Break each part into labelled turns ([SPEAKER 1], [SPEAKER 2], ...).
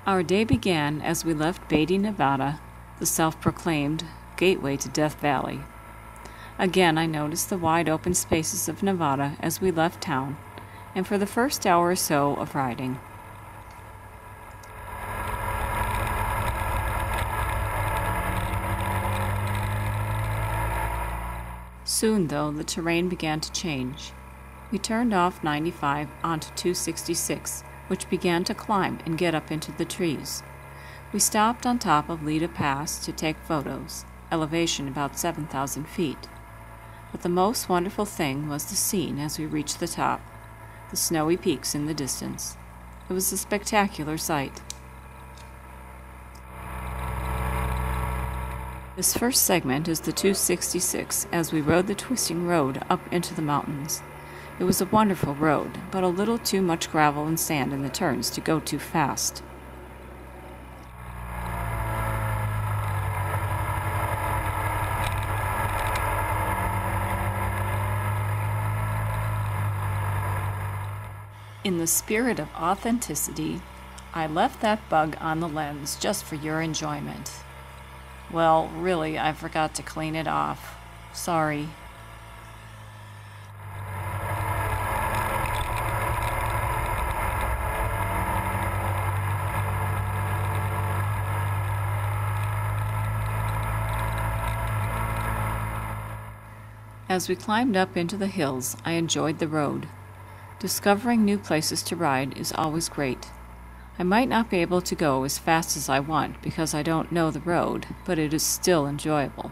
[SPEAKER 1] Our day began as we left Beatty, Nevada, the self-proclaimed gateway to Death Valley. Again, I noticed the wide open spaces of Nevada as we left town, and for the first hour or so of riding. Soon, though, the terrain began to change. We turned off 95 onto 266, which began to climb and get up into the trees. We stopped on top of Leda Pass to take photos, elevation about 7,000 feet. But the most wonderful thing was the scene as we reached the top, the snowy peaks in the distance. It was a spectacular sight. This first segment is the 266 as we rode the twisting road up into the mountains. It was a wonderful road, but a little too much gravel and sand in the turns to go too fast. In the spirit of authenticity, I left that bug on the lens just for your enjoyment. Well, really, I forgot to clean it off. Sorry. As we climbed up into the hills, I enjoyed the road. Discovering new places to ride is always great. I might not be able to go as fast as I want because I don't know the road, but it is still enjoyable.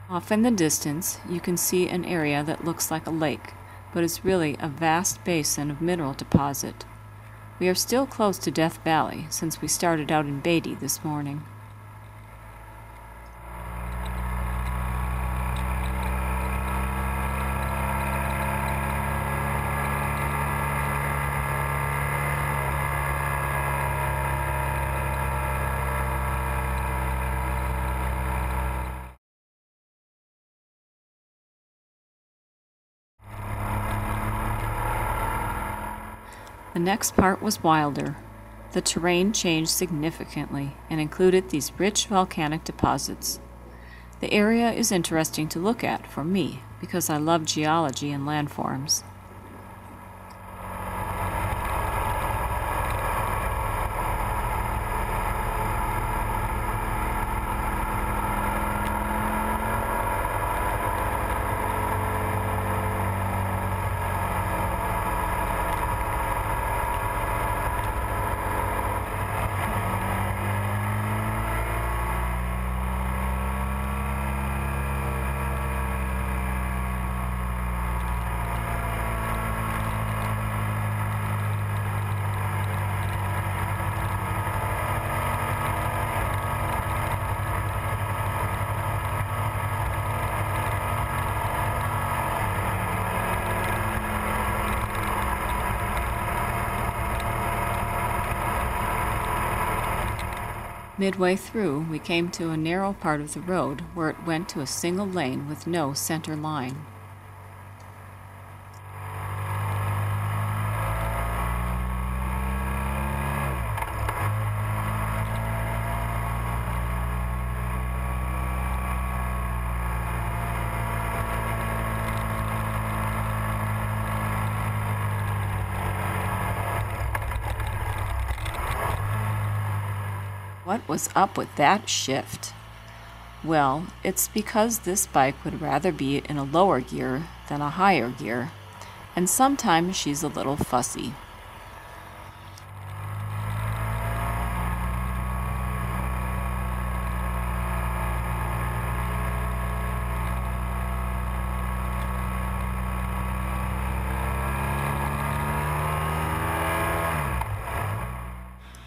[SPEAKER 1] Off in the distance, you can see an area that looks like a lake, but is really a vast basin of mineral deposit. We are still close to Death Valley since we started out in Beatty this morning. The next part was wilder. The terrain changed significantly and included these rich volcanic deposits. The area is interesting to look at for me because I love geology and landforms. Midway through, we came to a narrow part of the road where it went to a single lane with no center line. What was up with that shift? Well, it's because this bike would rather be in a lower gear than a higher gear, and sometimes she's a little fussy.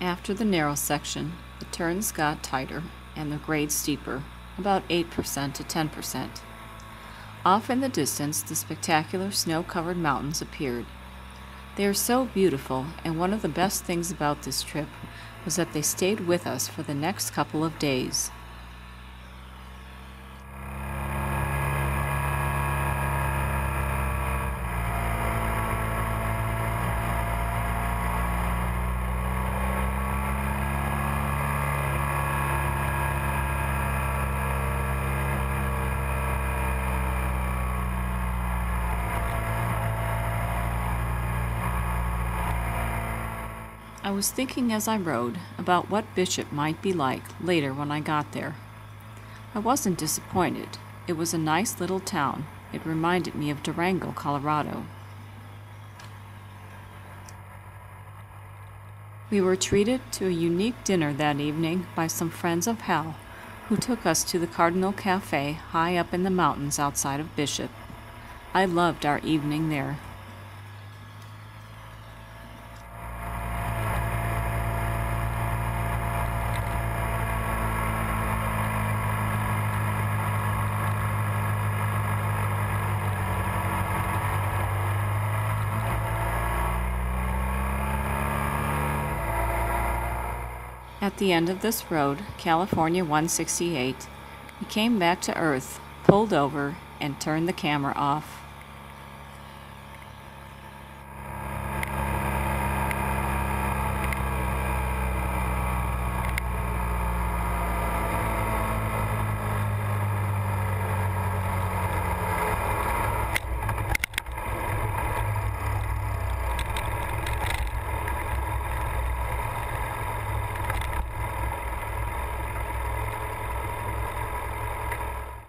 [SPEAKER 1] After the narrow section, the turns got tighter and the grade steeper, about 8% to 10%. Off in the distance, the spectacular snow-covered mountains appeared. They are so beautiful, and one of the best things about this trip was that they stayed with us for the next couple of days. I was thinking as I rode about what Bishop might be like later when I got there. I wasn't disappointed. It was a nice little town. It reminded me of Durango, Colorado. We were treated to a unique dinner that evening by some friends of Hal, who took us to the Cardinal Cafe high up in the mountains outside of Bishop. I loved our evening there. At the end of this road, California 168, we came back to Earth, pulled over, and turned the camera off.